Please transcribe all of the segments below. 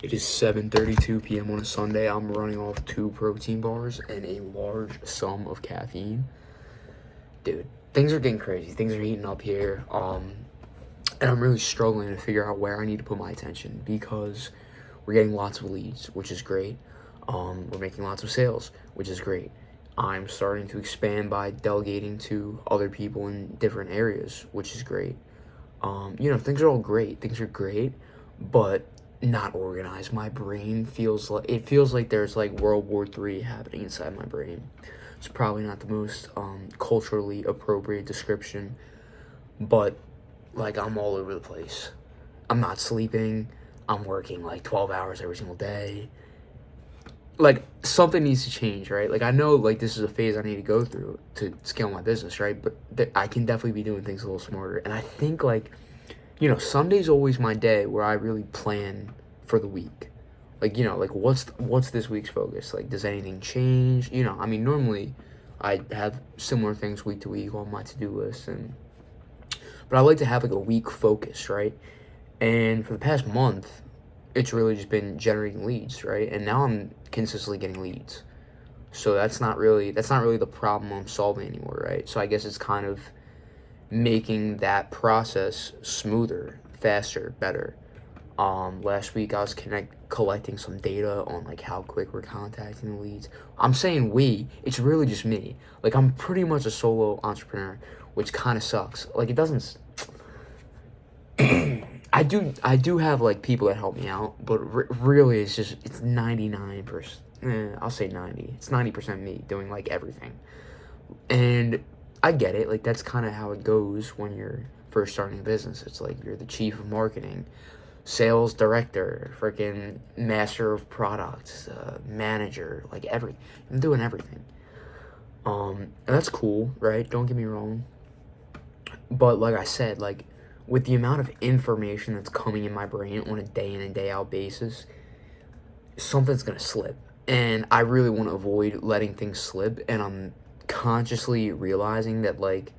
It is 7:32 p.m. on a Sunday. I'm running off 2 protein bars and a large sum of caffeine. Dude, things are getting crazy. Things are heating up here. And I'm really struggling to figure out where I need to put my attention because we're getting lots of leads, which is great. We're making lots of sales, which is great. I'm starting to expand by delegating to other people in different areas, which is great. Things are all great. Things are great, but not organized. My brain feels like there's like World War III happening inside my brain. It's probably not the most culturally appropriate description, but like I'm all over the place. I'm not sleeping. I'm working like 12 hours every single day. Like something needs to change, right? Like I know like this is a phase I need to go through to scale my business, right? But I can definitely be doing things a little smarter. And I think like, Sunday's always my day where I really plan for the week. Like, like what's this week's focus? Like, does anything change? Normally I have similar things week to week on my to-do list, but I like to have like a week focus, right? And for the past month, it's really just been generating leads, right? And now I'm consistently getting leads. So that's not really the problem I'm solving anymore, right? So I guess it's kind of making that process smoother, faster, better. Last week I was collecting some data on like how quick we're contacting the leads. I'm saying it's really just me. Like I'm pretty much a solo entrepreneur, which kind of sucks. Like it doesn't. I do have like people that help me out, but really it's 99%. I'll say 90. It's 90% me doing like everything, and I get it. Like that's kind of how it goes when you're first starting a business. It's like you're the chief of marketing, sales director, freaking master of products, manager, like everything. I'm doing everything. And that's cool, right? Don't get me wrong. But like I said, like with the amount of information that's coming in my brain on a day in and day out basis, something's gonna slip. And I really want to avoid letting things slip, and I'm consciously realizing that like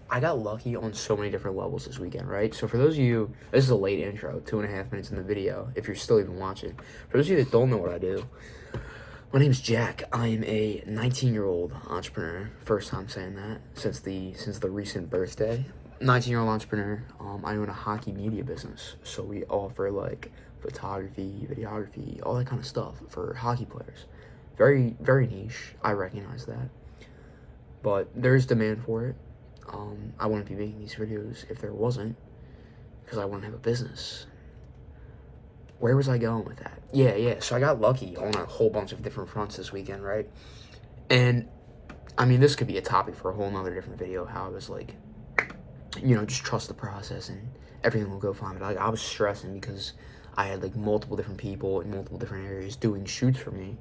I got lucky on so many different levels this weekend, right? So for those of you, this is a late intro, 2.5 minutes in the video, if you're still even watching. For those of you that don't know what I do, my name's Jack. I'm a 19-year-old entrepreneur. First time saying that since the recent birthday. 19-year-old entrepreneur. I own a hockey media business, so we offer like photography, videography, all that kind of stuff for hockey players. Very, very niche. I recognize that, but there's demand for it. I wouldn't be making these videos if there wasn't, because I wouldn't have a business. Where was I going with that? Yeah. So I got lucky on a whole bunch of different fronts this weekend, right? And this could be a topic for a whole nother different video. How I was like, just trust the process and everything will go fine. But like, I was stressing because I had like multiple different people in multiple different areas doing shoots for me.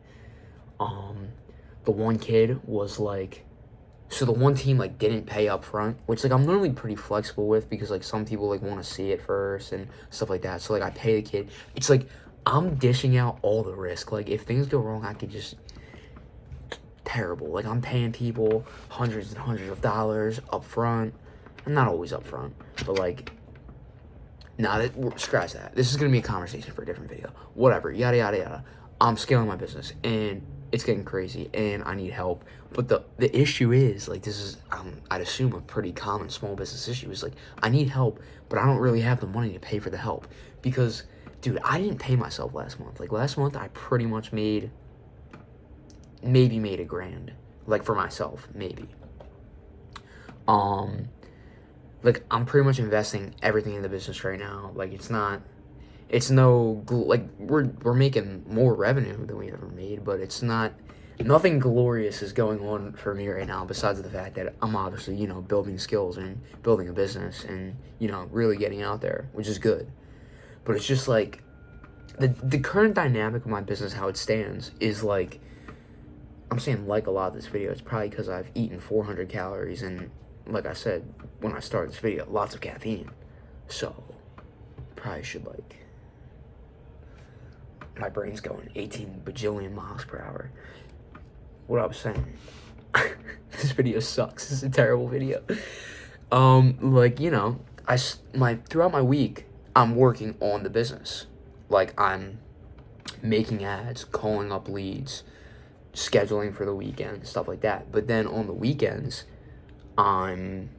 The one kid was like, so the one team like didn't pay up front, which like I'm normally pretty flexible with because like some people like want to see it first and stuff like that. So like I pay the kid. It's like I'm dishing out all the risk. Like if things go wrong, I could just terrible. Like I'm paying people hundreds and hundreds of dollars up front. And not always up front, but like, scratch that. This is gonna be a conversation for a different video. Whatever, yada yada yada. I'm scaling my business and it's getting crazy and I need help. But the issue is like this is I'd assume a pretty common small business issue is like I need help, but I don't really have the money to pay for the help because dude, I didn't pay myself last month. Like last month I pretty much made $1,000, like for myself, maybe. Like, I'm pretty much investing everything in the business right now. Like, we're making more revenue than we've ever made, but nothing glorious is going on for me right now besides the fact that I'm obviously, building skills and building a business and, really getting out there, which is good. But it's just like, the current dynamic of my business, how it stands, is like, I'm saying like a lot of this video, it's probably because I've eaten 400 calories and, like I said when I started this video, lots of caffeine. So, probably should like, my brain's going 18 bajillion miles per hour. What I was saying, this video sucks. This is a terrible video. Throughout my week, I'm working on the business. Like I'm making ads, calling up leads, scheduling for the weekend, stuff like that. But then on the weekends, I'm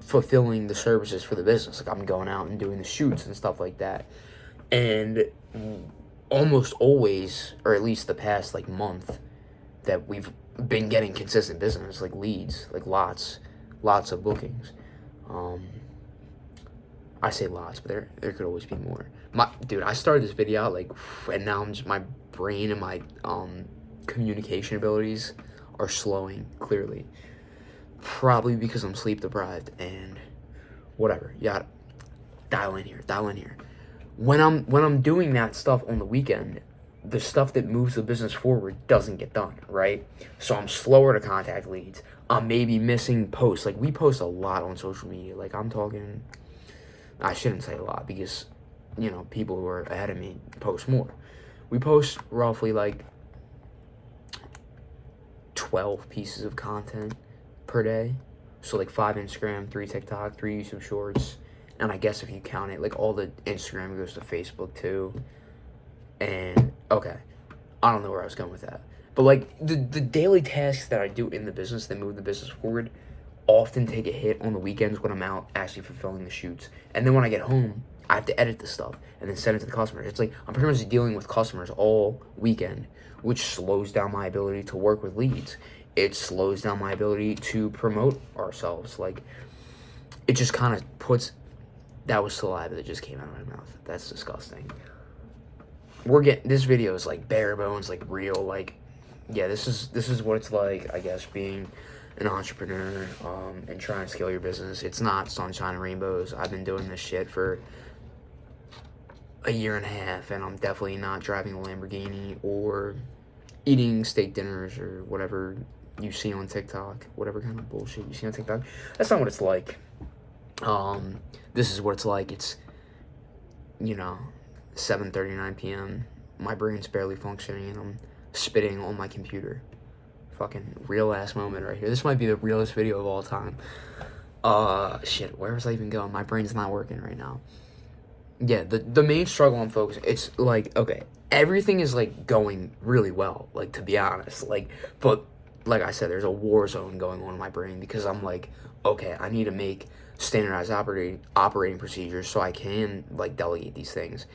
fulfilling the services for the business. Like I'm going out and doing the shoots and stuff like that. And almost always, or at least the past like month, that we've been getting consistent business, like leads, like lots of bookings. I say lots, but there could always be more. Dude, I started this video out like, and now my brain and my communication abilities are slowing clearly. Probably because I'm sleep deprived and whatever. Yeah, dial in here. When I'm doing that stuff on the weekend, the stuff that moves the business forward doesn't get done, right? So I'm slower to contact leads. I'm maybe missing posts. Like we post a lot on social media. Like I'm talking, I shouldn't say a lot because, you know, people who are ahead of me post more. We post roughly like 12 pieces of content per day. So like 5 Instagram, 3 TikTok, 3 YouTube Shorts. And I guess if you count it, like all the Instagram goes to Facebook too. And okay, I don't know where I was going with that. But like the daily tasks that I do in the business that move the business forward often take a hit on the weekends when I'm out actually fulfilling the shoots. And then when I get home, I have to edit the stuff and then send it to the customers. It's like I'm pretty much dealing with customers all weekend, which slows down my ability to work with leads. It slows down my ability to promote ourselves. Like it just kind of puts, that was saliva that just came out of my mouth. That's disgusting. This video is like bare bones, like real, like, yeah, this is what it's like, I guess, being an entrepreneur and trying to scale your business. It's not sunshine and rainbows. I've been doing this shit for a year and a half, and I'm definitely not driving a Lamborghini or eating steak dinners or whatever you see on TikTok, whatever kind of bullshit you see on TikTok. That's not what it's like. This is what it's like. It's, you know, 7:39 p.m. My brain's barely functioning, and I'm spitting on my computer. Fucking real ass moment right here. This might be the realest video of all time. Shit, where was I even going? My brain's not working right now. Yeah, the main struggle I'm focusing, it's like, okay, everything is like going really well, like, to be honest, like, but like I said, there's a war zone going on in my brain because I'm like, okay, I need to make standardized operating procedures so I can like delegate these things,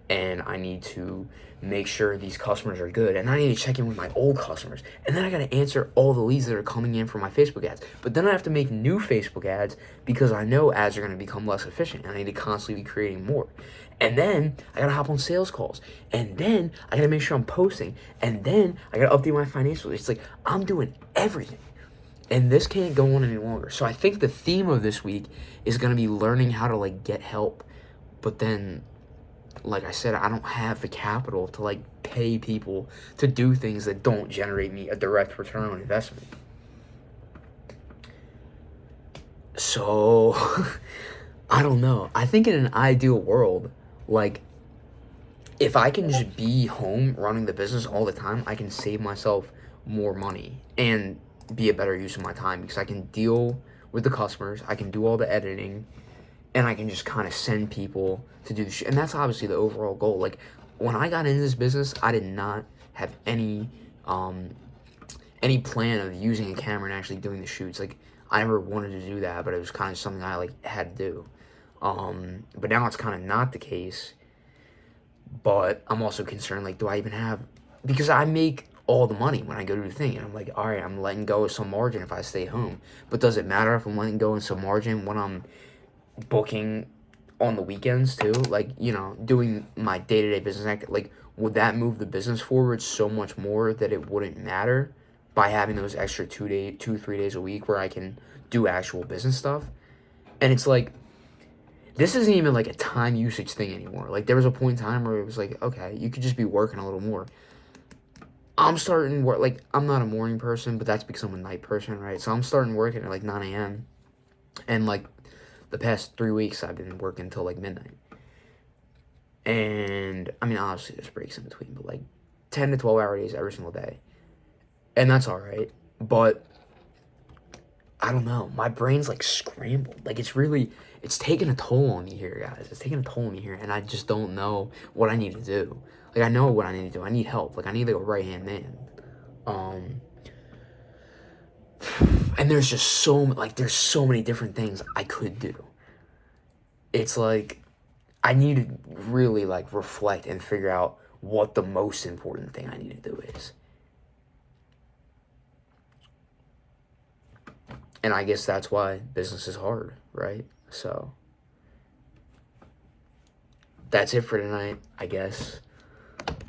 and I need to make sure these customers are good, and I need to check in with my old customers, and then I got to answer all the leads that are coming in from my Facebook ads, but then I have to make new Facebook ads because I know ads are going to become less efficient, and I need to constantly be creating more, and then I got to hop on sales calls, and then I got to make sure I'm posting, and then I got to update my financials. It's like I'm doing everything, and this can't go on any longer. So I think the theme of this week is going to be learning how to like get help, but then, like I said, I don't have the capital to like pay people to do things that don't generate me a direct return on investment. So I don't know. I think in an ideal world, like if I can just be home running the business all the time, I can save myself more money and be a better use of my time because I can deal with the customers, I can do all the editing, and I can just kind of send people to do the shit. And that's obviously the overall goal. Like, when I got into this business, I did not have any plan of using a camera and actually doing the shoots. Like, I never wanted to do that, but it was kind of something I, like, had to do. But now it's kind of not the case. But I'm also concerned, like, do I even have... Because I make all the money when I go to the thing, and I'm like, all right, I'm letting go of some margin if I stay home. But does it matter if I'm letting go of some margin when I'm booking on the weekends too? Like, you know, doing my day-to-day business act, like, would that move the business forward so much more that it wouldn't matter by having those extra 3 days a week where I can do actual business stuff? And it's like, this isn't even like a time usage thing anymore. Like, there was a point in time where it was like, okay, you could just be working a little more. I'm starting work, like, I'm not a morning person, but that's because I'm a night person, right? So I'm starting working at like 9 a.m. And like the past 3 weeks I've been working until like midnight. And I mean, obviously there's breaks in between, but like 10 to 12 hour days every single day. And that's all right. But I don't know. My brain's like scrambled. Like it's taking a toll on me here, guys. It's taking a toll on me here, and I just don't know what I need to do. Like I know what I need to do. I need help. Like I need like a right hand man. And there's just there's so many different things I could do. It's like I need to really like reflect and figure out what the most important thing I need to do is. And I guess that's why business is hard, right? So that's it for tonight, I guess.